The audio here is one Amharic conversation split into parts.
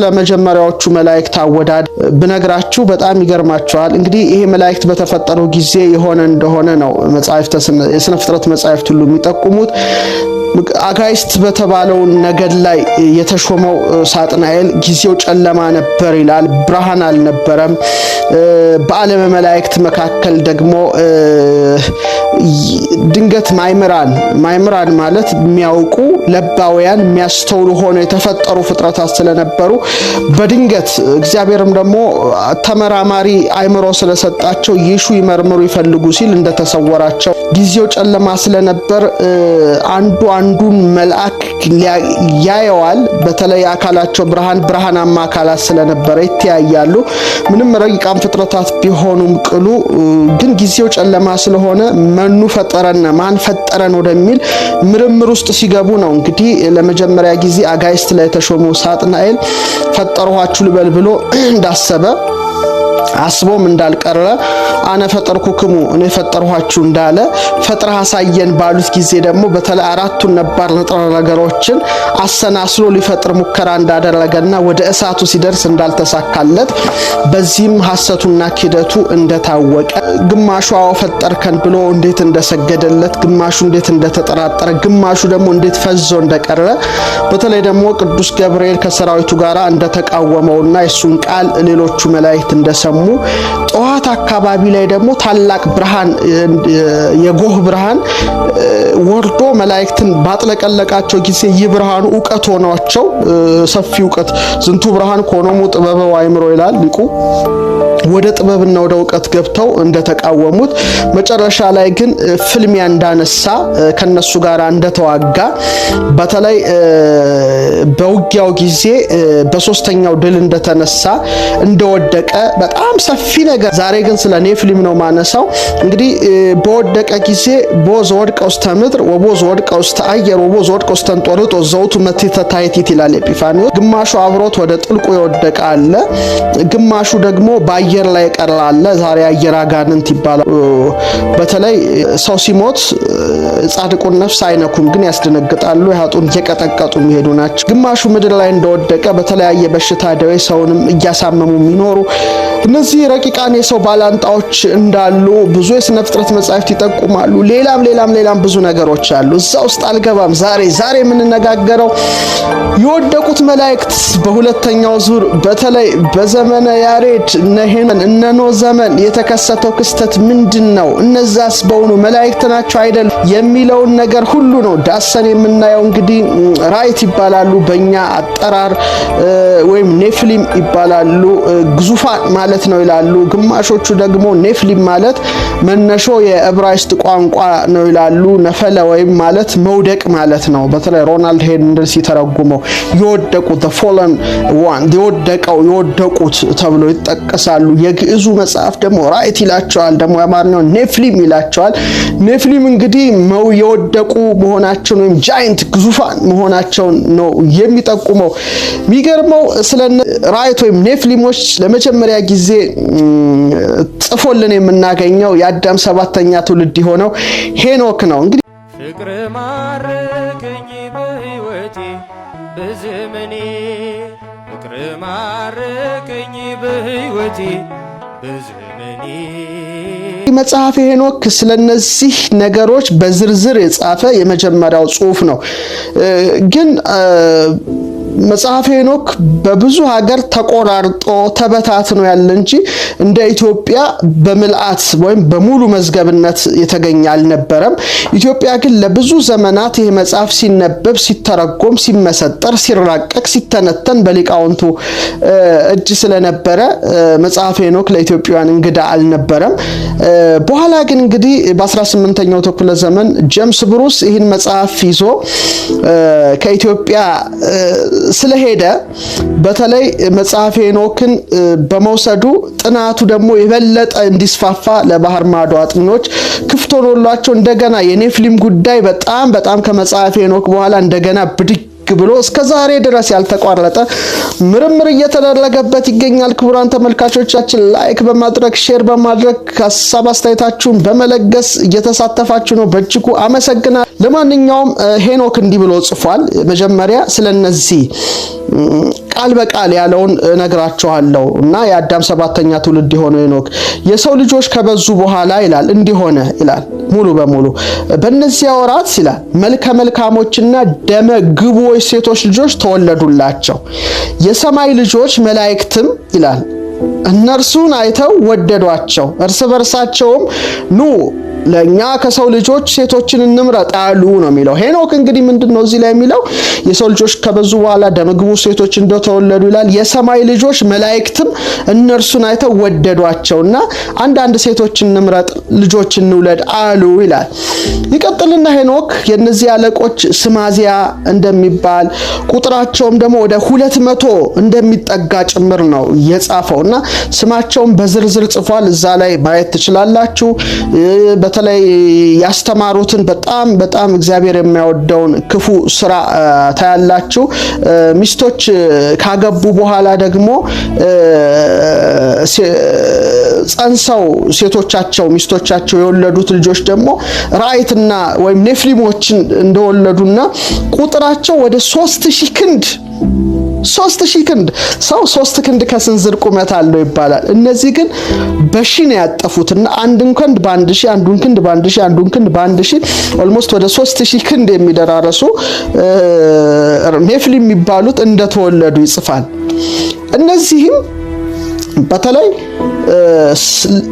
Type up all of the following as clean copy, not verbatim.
ለመጀመሪያዎቹ መላእክት አወዳድ ብነግራችሁ በጣም ይገርማችኋል። እንግዲህ ይሄ መላእክት በተፈጠሩ ጊዜ የሆነ እንደሆነ ነው የሥነ ፍጥረት መጻሕፍት ሁሉ የሚጠቁሙት። አጋይስት በተባለው ነገድ ላይ የተሾመው ሳጥናኤል ጊዜው ጨለማ ነበር ይላል፣ ብርሃን አልነበረም። በዓለመ መላእክት መካከል ደግሞ ድንገት ማይምራን ማለት የሚያውቁ ለባውያን የሚያስተውሉ ሆነው የተፈጠሩ ፍጥረታት ስለነበሩ በድንገት እግዚአብሔርም ደግሞ ተመራማሪ አይምሮ ስለሰጣቸው ይሹ ይመርምሩ ይፈልጉ ሲል እንደተሰወራቸው ጊዜው ጨለማ ስለነበር አንዱን መልአክ ያየዋል። በተለይ አካላቸው ብርሃናማ አካላት ስለነበረ ይተያያሉ። ምንም ረቂቃን ፍጥረታት ቢሆኑም ቅሉ ግን ጊዜው ጨለማ ስለሆነ መኑ ፈጠረን ማን ፈጠረን ወደሚል ምርምር ውስጥ ሲገቡ ነው እንግዲህ ለመጀመሪያ ጊዜ አጋይስት ላይ ተሾመው ሳጥናኤል ፈጠርኋችሁ ልበል ብሎ እንዳሰበ አስቦም እንዳልቀረ አነ ፈጠርኩክሙ እኔ ፈጠርኋችሁ እንዳለ ፈጥረህ አሳየን ባሉት ጊዜ ደግሞ በተለይ አራቱን ነባር ንጥረ ነገሮችን አሰናስሎ ሊፈጥር ሙከራ እንዳደረገና ወደ እሳቱ ሲደርስ እንዳልተሳካለት በዚህም ሐሰቱና ኪደቱ እንደታወቀ ግማሹ ፈጠርከን ብሎ እንዴት እንደሰገደለት፣ ግማሹ እንዴት እንደተጠራጠረ፣ ግማሹ ደግሞ እንዴት ፈዞ እንደቀረ በተለይ ደግሞ ቅዱስ ገብርኤል ከሰራዊቱ ጋር እንደተቃወመውና የሱን ቃል ሌሎቹ መላእክት እንደሰሙ ጠዋት አካባቢ ላይ ደግሞ ታላቅ ብርሃን የጎህ ብርሃን ወርዶ መላእክትን ባጥለቀለቃቸው ጊዜ ይብርሃኑ ዕውቀት ሆኗቸው ሰፊ ዕውቀት ዝንቱ ብርሃን ኮኖሙ ጥበበ ወአእምሮ ይላል ሊቁ። ወደ ጥበብና ወደ ዕውቀት ገብተው እንደተቃወሙት መጨረሻ ላይ ግን ፍልሚያ እንዳነሳ ከነሱ ጋር እንደተዋጋ በተለይ በውጊያው ጊዜ በሶስተኛው ድል እንደተነሳ እንደወደቀ በጣም ሰፊ ነገር። ዛሬ ግን ስለ ኔፍሊም ነው ማነሳው። እንግዲህ በወደቀ ጊዜ ቦዝ ወድቀ ውስተ ምድር ወቦዝ ወድቀ ውስተ አየር ወቦዝ ወድቀ ውስተ እንጦርጦ ዘውቱ መትሕተ ታሕቲት ይላል ኤጲፋንዮስ። ግማሹ አብሮት ወደ ጥልቁ ይወደቃ አለ፣ ግማሹ ደግሞ በአየር ላይ ቀራለ። ዛሬ አየር አጋንንት ይባላል። በተለይ ሰው ሲሞት ጻድቁን ነፍስ አይነኩም ግን ያስደነግጣሉ፣ ያጡን እየቀጠቀጡ የሚሄዱ ናቸው። ግማሹ ምድር ላይ እንደወደቀ በተለያየ በሽታ ደዌ ሰውንም እያሳመሙ የሚኖሩ እነዚህ ረቂቃን የሰው ባላንጣዎች እንዳሉ ብዙ የሥነ ፍጥረት መጻሕፍት ይጠቁማሉ። ሌላም ብዙ ነገሮች አሉ። እዛ ውስጥ አልገባም። ዛሬ የምንነጋገረው የወደቁት መላእክት በሁለተኛው ዙር በተለይ በዘመነ ያሬድ እነ ኖህ ዘመን የተከሰተው ክስተት ምንድነው? እነዛስ በእውኑ መላእክት ናቸው አይደል የሚለውን ነገር ሁሉ ነው ዳሰን የምናየው። እንግዲህ ራይት ይባላሉ በእኛ አጠራር ወይም ኔፍሊም ይባላሉ። ግዙፋን ማለት ነው ይላሉ። ግማሾቹ ደግሞ ኔፍሊም ማለት መነሾ የዕብራይስጥ ቋንቋ ነው ይላሉ። ነፈለ ወይም ማለት መውደቅ ማለት ነው። በተለይ ሮናልድ ሄንድል ሲተረጉመው የወደቁት the fallen one የወደቁት ተብሎ ይጠቀሳሉ። የግዕዙ መጽሐፍ ደግሞ ራይት ይላቸዋል፣ ደግሞ የአማርኛው ኔፍሊም ይላቸዋል። ኔፍሊም እንግዲህ የወደቁ መሆናቸውን ወይም ጃይንት ግዙፋን መሆናቸውን ነው የሚጠቁመው። የሚገርመው ስለ ራይት ወይም ኔፍሊሞች ለመጀመሪያ ጊዜ ጽፎልን የምናገኘው የአዳም ሰባተኛ ትውልድ የሆነው ሄኖክ ነው። እንግዲህ ፍቅር ማረከኝ በሕይወቴ በዘመኔ ፍቅር ማረከኝ በሕይወቴ በዘመኔ መጽሐፈ ሄኖክ ስለነዚህ ነገሮች በዝርዝር የጻፈ የመጀመሪያው ጽሑፍ ነው። ግን መጽሐፈ ሄኖክ በብዙ ሀገር ተቆራርጦ ተበታትኖ ያለ እንጂ እንደ ኢትዮጵያ በምልአት ወይም በሙሉ መዝገብነት የተገኘ አልነበረም። ኢትዮጵያ ግን ለብዙ ዘመናት ይህ መጽሐፍ ሲነበብ፣ ሲተረጎም፣ ሲመሰጠር፣ ሲራቀቅ፣ ሲተነተን በሊቃውንቱ እጅ ስለነበረ መጽሐፈ ሄኖክ ለኢትዮጵያውያን እንግዳ አልነበረም። በኋላ ግን እንግዲህ በ18ኛው ክፍለ ዘመን ጄምስ ብሩስ ይህን መጽሐፍ ይዞ ከኢትዮጵያ ስለሄደ በተለይ መጽሐፈ ሄኖክን በመውሰዱ ጥናቱ ደግሞ የበለጠ እንዲስፋፋ ለባህር ማዶ አጥኞች ክፍት ሆኖላቸው እንደገና የኔፍሊም ጉዳይ በጣም ከመጽሐፈ ሄኖክ በኋላ እንደገና ብድግ ብሎ እስከ ዛሬ ድረስ ያልተቋረጠ ምርምር እየተደረገበት ይገኛል። ክቡራን ተመልካቾቻችን ላይክ በማድረግ ሼር በማድረግ ሐሳብ አስተያየታችሁን በመለገስ እየተሳተፋችሁ ነው። በእጅጉ አመሰግናለሁ። ለማንኛውም ሄኖክ እንዲህ ብሎ ጽፏል። መጀመሪያ ስለነዚህ ቃል በቃል ያለውን ነግራችኋለሁ እና የአዳም ሰባተኛ ትውልድ የሆነው ሄኖክ የሰው ልጆች ከበዙ በኋላ ይላል እንዲሆነ ይላል ሙሉ በሙሉ በእነዚያ ወራት ይላል መልከ መልካሞችና ደመ ግቦች ሴቶች ልጆች ተወለዱላቸው የሰማይ ልጆች መላእክትም ይላል እነርሱን አይተው ወደዷቸው እርስ በርሳቸውም ኑ ለኛ ከሰው ልጆች ሴቶችን እንምረጥ አሉ ነው የሚለው ሄኖክ እንግዲህ ምንድነው እዚህ ላይ የሚለው የሰው ልጆች ከበዙ በኋላ ደምግቡ ሴቶች እንደተወለዱ ይላል የሰማይ ልጆች መላእክትም እነርሱን አይተው ወደዷቸውና አንድ ሴቶችን እንምረጥ ልጆች እንውለድ አሉ ይላል ይቀጥልና ሄኖክ የነዚህ አለቆች ስማዚያ እንደሚባል ቁጥራቸውም ደግሞ ወደ 200 እንደሚጠጋ ጭምር ነው የጻፈውና ስማቸውን በዝርዝር ጽፏል እዛ ላይ ማየት ትችላላችሁ በተለይ ያስተማሩትን በጣም እግዚአብሔር የሚያወደውን ክፉ ስራ ታያላችሁ ሚስቶች ካገቡ በኋላ ደግሞ ጸንሰው ሴቶቻቸው ሚስቶቻቸው የወለዱት ልጆች ደግሞ ራይትና ወይም ኔፍሊሞችን እንደወለዱና ቁጥራቸው ወደ 3000 ክንድ 3000 ክንድ ሰው 3 ክንድ ከስንዝር ቁመት አለው ይባላል እነዚህ ግን በሺ ነው ያጠፉትና አንዱን ክንድ በ1000 አንዱን ክንድ በ1000 አንዱን ክንድ በ1000 ኦልሞስት ወደ 3000 ክንድ የሚደራረሱ ኔፍሊም የሚባሉት እንደተወለዱ ይጽፋል እነዚህም በተለይ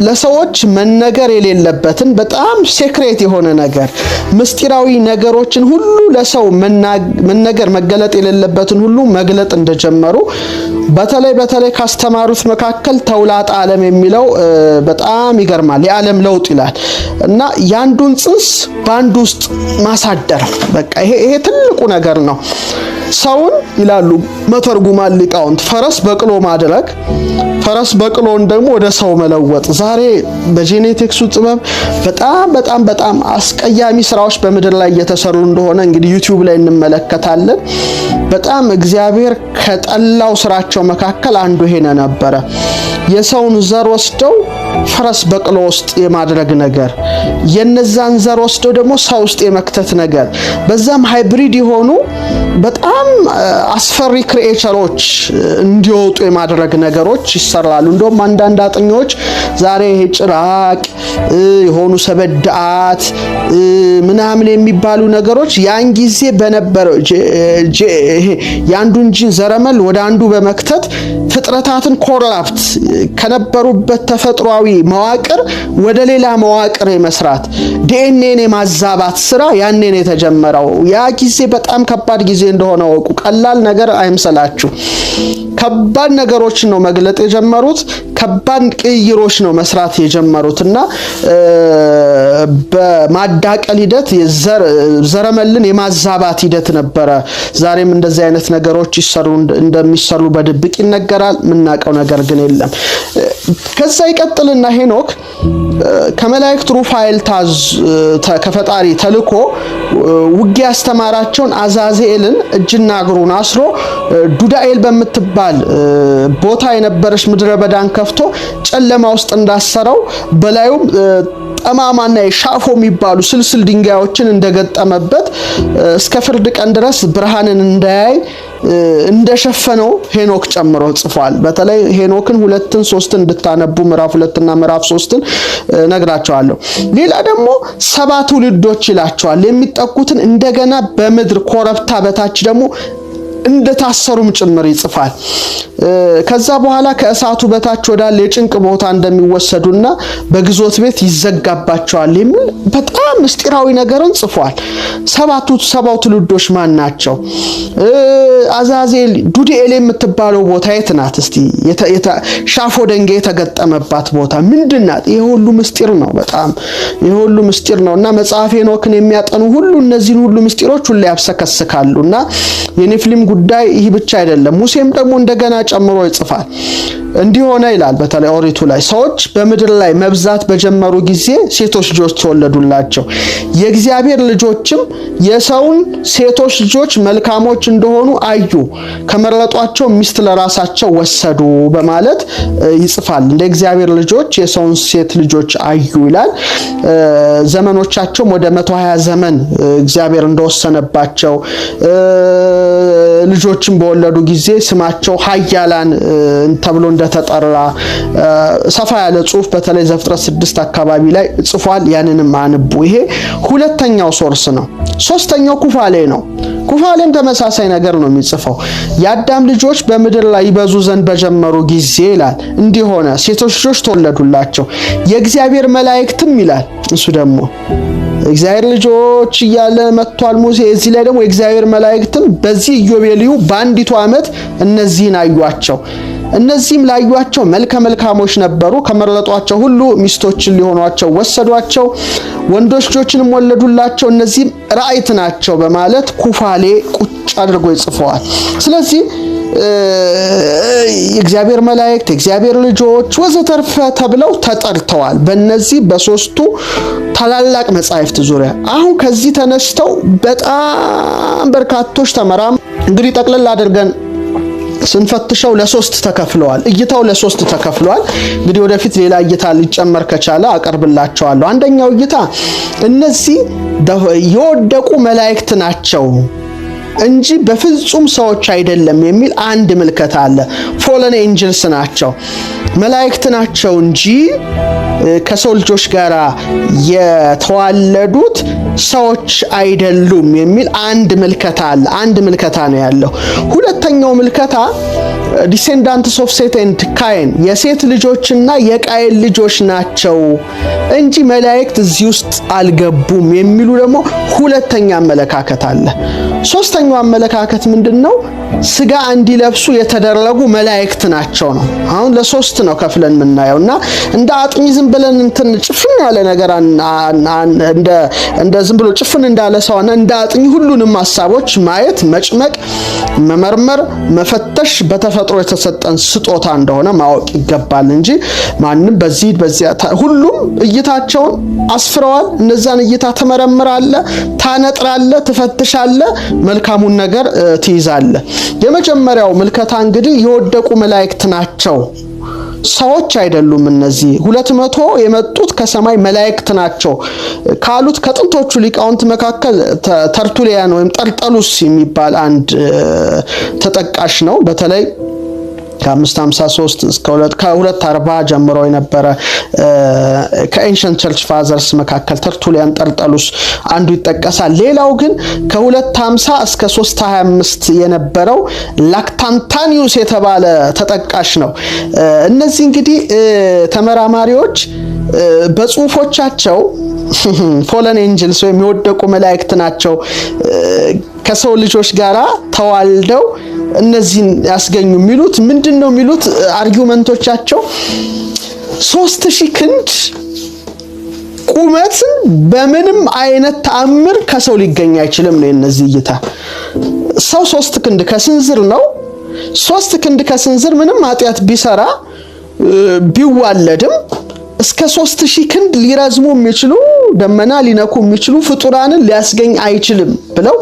ለሰዎች መነገር የሌለበትን በጣም ሴክሬት የሆነ ነገር ምስጢራዊ ነገሮችን ሁሉ ለሰው መነገር መገለጥ የሌለበትን ሁሉ መግለጥ እንደጀመሩ በተለይ ካስተማሩት መካከል ተውላጠ ዓለም የሚለው በጣም ይገርማል የዓለም ለውጥ ይላል እና ያንዱን ጽንስ ባንዱ ውስጥ ማሳደር በቃ ይሄ ትልቁ ነገር ነው ሰውን ይላሉ መተርጉማን ሊቃውንት ፈረስ በቅሎ ማድረግ ፈረስ በቅሎን ደግሞ ወደ ሰው መለወጥ ዛሬ በጄኔቲክሱ ጥበብ በጣም አስቀያሚ ስራዎች በመድር ላይ እየተሰሩ እንደሆነ እንግዲህ ዩቲዩብ ላይ እንመለከታለን በጣም እግዚአብሔር ከጠላው ስራቸው መካከል አንዱ ሄነ ነበር የሰውን ዘር ወስደው ፈረስ በቅሎ ውስጥ የማድረግ ነገር የነዛን ዘር ወስደው ደግሞ ሰው ውስጥ የመክተት ነገር በዛም ሃይብሪድ የሆኑ በጣም አስፈሪ ክሬቸሮች እንዲወጡ የማድረግ ነገሮች ይሰራሉ እንደውም አንዳንድ አጥኞች ዛሬ ጭራቅ የሆኑ ሰበዳት ምናምን የሚባሉ ነገሮች ያን ጊዜ በነበረው ያንዱን ጂን ዘረመል ወደ አንዱ በመክተት ፍጥረታትን ኮራፕት ከነበሩበት ተፈጥሯዊ መዋቅር ወደ ሌላ መዋቅር የመስራት ዲኤንኤን የማዛባት ስራ ያኔ ነው የተጀመረው ያ ጊዜ በጣም ከባድ ጊዜ እንደሆነ ወቁ ቀላል ነገር አይምሰላችሁ ከባድ ነገሮች ነው መግለጥ የጀመሩት ከባድ ቅይሮች ነው መስራት የጀመሩትና በማዳቀል ሂደት ዘረመልን የማዛባት ሂደት ነበረ ዛሬም እንደዚህ አይነት ነገሮች እንደሚሰሩ በድብቅ ይነገራል ምናቀው ነገር ግን የለም ከዛ ይቀጥልና ሄኖክ ከመላእክት ሩፋኤል ከፈጣሪ ተልኮ ውጊያ ያስተማራቸውን አዛዜልን እጅና እግሩን አስሮ ዱዳኤል በመትባል ቦታ የነበረች ምድረ በዳን ከፍቶ ጨለማ ውስጥ እንዳሰረው በላዩም ጠማማና የሻፎ የሚባሉ ስልስል ድንጋዮችን እንደገጠመበት እስከ ፍርድ ቀን ድረስ ብርሃንን እንዳያይ እንደሸፈነው ሄኖክ ጨምሮ ጽፏል በተለይ ሄኖክን 2-3 እንድታነቡ ምዕራፍ 2 እና ምዕራፍ 3 ነግራቸዋለሁ ሌላ ደግሞ 7 ትውልዶች ይላቸዋል የሚጠቁትን እንደገና በምድር ኮረብታ በታች ደግሞ እንደታሰሩም ጭምር ይጽፋል ከዛ በኋላ ከእሳቱ በታች ወዳለ የጭንቅ ቦታ እንደሚወሰዱና በግዞት ቤት ይዘጋባቸዋል የሚል በጣም ምስጢራዊ ነገርን ጽፏል ሰባው ትውልዶች ማን ናቸው አዛዜል ዱዲኤል የምትባለው ቦታ የት ናት እስቲ ሻፎ ደንጋይ የተገጠመባት ቦታ ምንድናት ይሄ ሁሉ ምስጢር ነው በጣም ይሄ ሁሉ ምስጢር ነውና መጽሐፈ ሄኖክን የሚያጠኑ ሁሉ እነዚህን ሁሉ ምስጢሮች ሁሉ ያብሰከስካሉና የኔፍሊም ጉዳይ ይህ ብቻ አይደለም ሙሴም ደግሞ እንደገና ጨምሮ ይጽፋል እንዲሆነ ይላል በተለይ ኦሪቱ ላይ ሰዎች በምድር ላይ መብዛት በጀመሩ ጊዜ ሴቶች ልጆች ተወለዱላቸው የእግዚአብሔር ልጆችም የሰውን ሴቶች ልጆች መልካሞች እንደሆኑ አዩ ከመረጧቸው ሚስት ለራሳቸው ወሰዱ በማለት ይጽፋል እንደ እግዚአብሔር ልጆች የሰውን ሴት ልጆች አዩ ይላል ዘመኖቻቸው ወደ 120 ዘመን እግዚአብሔር እንደወሰነባቸው ልጆችን በወለዱ ጊዜ ስማቸው ኃያላን ተብሎ እንደተጠራ ሰፋ ያለ ጽሑፍ በተለይ ዘፍጥረት 6 አካባቢ ላይ ጽፏል። ያንንም አንቡ። ይሄ ሁለተኛው ሶርስ ነው። ሶስተኛው ኩፋሌ ነው። ኩፋሌም ተመሳሳይ ነገር ነው የሚጽፈው። የአዳም ልጆች በምድር ላይ ይበዙ ዘንድ በጀመሩ ጊዜ ይላል እንዲህ ሆነ፣ ሴቶች ልጆች ተወለዱላቸው፣ የእግዚአብሔር መላእክትም ይላል እሱ ደግሞ እግዚአብሔር ልጆች እያለ መጥቷል ሙሴ። እዚህ ላይ ደግሞ የእግዚአብሔር መላእክትም በዚህ ኢዮቤልዩ በአንዲቱ ዓመት እነዚህን አዩአቸው። እነዚህም ላዩአቸው መልከ መልካሞች ነበሩ። ከመረጧቸው ሁሉ ሚስቶችን ሊሆኗቸው ወሰዷቸው፣ ወንዶች ልጆችንም ወለዱላቸው። እነዚህም ራእይት ናቸው በማለት ኩፋሌ ቁጭ አድርጎ ይጽፈዋል። ስለዚህ የእግዚአብሔር መላእክት፣ የእግዚአብሔር ልጆች ወዘተርፈ ተብለው ተጠርተዋል በእነዚህ በሶስቱ ታላላቅ መጻሕፍት ዙሪያ። አሁን ከዚህ ተነስተው በጣም በርካቶች እንግዲህ ጠቅለል አድርገን ስንፈትሸው ለሶስት ተከፍለዋል። እይታው ለሶስት ተከፍለዋል። እንግዲህ ወደፊት ሌላ እይታ ሊጨመር ከቻለ አቀርብላችኋለሁ። አንደኛው እይታ እነዚህ የወደቁ መላእክት ናቸው እንጂ በፍጹም ሰዎች አይደለም የሚል አንድ ምልከታ አለ። ፎለን ኤንጅልስ ናቸው፣ መላእክት ናቸው እንጂ ከሰው ልጆች ጋር የተዋለዱት ሰዎች አይደሉም የሚል አንድ ምልከታ አለ። አንድ ምልከታ ነው ያለው። ሁለተኛው ምልከታ ዲሴንዳንትስ ኦፍ ሴት ኤንድ ካይን የሴት ልጆችና የቃየን ልጆች ናቸው እንጂ መላእክት እዚህ ውስጥ አልገቡም የሚሉ ደግሞ ሁለተኛ አመለካከት አለ። ሶስተኛው አመለካከት ምንድነው? ስጋ እንዲለብሱ የተደረጉ መላእክት ናቸው ነው። አሁን ለሶስት ነው ከፍለን የምናየውና እንደ አጥሚ ዝም ብለን ጭፍን ያለ ነገር እንደ ዝም ብሎ ጭፍን እንዳለ ሰውና እንደ አጥሚ ሁሉንም ሐሳቦች ማየት፣ መጭመቅ፣ መመርመር፣ መፈተሽ በተፈጥሮ የተሰጠን ስጦታ እንደሆነ ማወቅ ይገባል እንጂ ማንም በዚያ ሁሉም እይታቸውን አስፍረዋል። እነዛን እይታ ተመረምራለ፣ ታነጥራለ፣ ትፈትሻለ፣ መልካሙን ነገር ትይዛለ። የመጀመሪያው ምልከታ እንግዲህ የወደቁ መላእክት ናቸው፣ ሰዎች አይደሉም። እነዚህ 200 የመጡት ከሰማይ መላእክት ናቸው ካሉት ከጥንቶቹ ሊቃውንት መካከል ተርቱሊያን ወይም ጠርጠሉስ የሚባል አንድ ተጠቃሽ ነው። በተለይ ከ553 እስከ 240 ጀምሮ የነበረ ከኤንሸንት ቸርች ፋዘርስ መካከል ተርቱሊያን ጠርጠሉስ አንዱ ይጠቀሳል። ሌላው ግን ከ250 እስከ 325 የነበረው ላክታንታኒዩስ የተባለ ተጠቃሽ ነው። እነዚህ እንግዲህ ተመራማሪዎች በጽሁፎቻቸው ፎለን ኤንጅልስ ወይም የወደቁ መላእክት ናቸው ከሰው ልጆች ጋራ ተዋልደው እነዚህን ያስገኙ የሚሉት ምንድነው የሚሉት አርጊውመንቶቻቸው 3000 ክንድ ቁመት በምንም አይነት ተአምር ከሰው ሊገኝ አይችልም ነው የነዚህ እይታ። ሰው 3 ክንድ ከስንዝር ነው። 3 ክንድ ከስንዝር ምንም ኃጢአት ቢሰራ ቢዋለድም እስከ 3000 ክንድ ሊረዝሙ የሚችሉ ደመና ሊነኩ የሚችሉ ፍጡራንን ሊያስገኝ አይችልም ብለው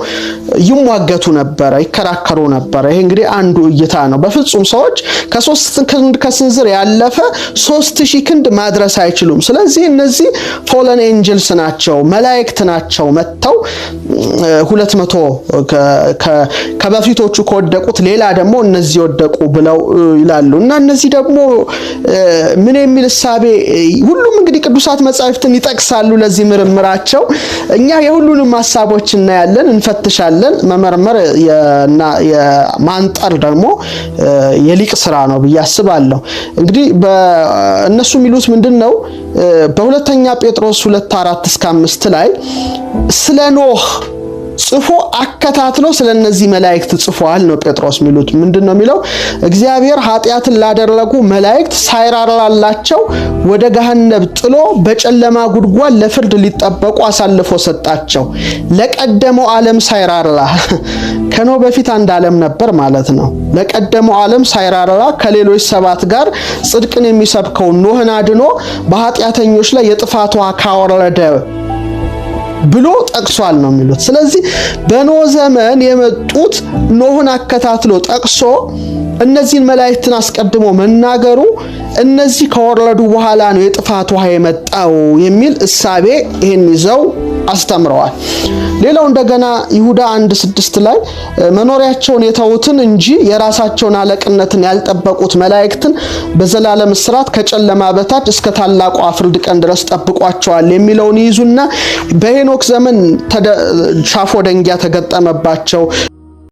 ይሟገቱ ነበር፣ ይከራከሩ ነበር። ይሄ እንግዲህ አንዱ እይታ ነው። በፍጹም ሰዎች ከ3 ክንድ ከስንዝር ያለፈ 3000 ክንድ ማድረስ አይችሉም። ስለዚህ እነዚህ ፎለን ኤንጅልስ ናቸው፣ መላእክት ናቸው። መተው 200 ከበፊቶቹ ከወደቁት ሌላ ደግሞ እነዚህ ወደቁ ብለው ይላሉ። እና እነዚህ ደግሞ ምን የሚል ሐሳቤ ሁሉም እንግዲህ ቅዱሳት መጻሕፍትን ይጠቅሳሉ ለዚህ ምርምራቸው። እኛ የሁሉንም ሐሳቦች እናያለን፣ እንፈትሻለን። መመርመር እና የማንጠር ደግሞ የሊቅ ስራ ነው ብዬ አስባለሁ። እንግዲህ በእነሱ የሚሉት ምንድነው? በሁለተኛ ጴጥሮስ 2:4-5 ላይ ስለ ኖህ ጽፎ አከታትሎ ስለነዚህ መላእክት ጽፏል ነው ጴጥሮስ የሚሉት። ምንድነው የሚለው? እግዚአብሔር ኃጢአትን ላደረጉ መላእክት ሳይራራላቸው ወደ ገሃነም ጥሎ በጨለማ ጉድጓድ ለፍርድ ሊጠበቁ አሳልፎ ሰጣቸው። ለቀደመው ዓለም ሳይራራ ከኖህ በፊት አንድ ዓለም ነበር ማለት ነው። ለቀደመው ዓለም ሳይራራ ከሌሎች 7 ጋር ጽድቅን የሚሰብከው ኖህን አድኖ በኃጢአተኞች ላይ የጥፋት ውሃ ካወረደ ብሎ ጠቅሷል ነው የሚሉት። ስለዚህ በኖህ ዘመን የመጡት ኖህን አከታትሎ ጠቅሶ እነዚህን መላእክትን አስቀድሞ መናገሩ እነዚህ ከወረዱ በኋላ ነው የጥፋት ውሃ የመጣው የሚል እሳቤ ይሄን ይዘው አስተምረዋል። ሌላው እንደገና ይሁዳ 1:6 ላይ መኖሪያቸውን የተዉትን እንጂ የራሳቸውን አለቅነትን ያልጠበቁት መላእክትን በዘላለም እስራት ከጨለማ በታች እስከ ታላቁ ፍርድ ቀን ድረስ ጠብቋቸዋል የሚለውን ይዙና በሄኖክ ዘመን ሻፎ ደንጊያ ተገጠመባቸው።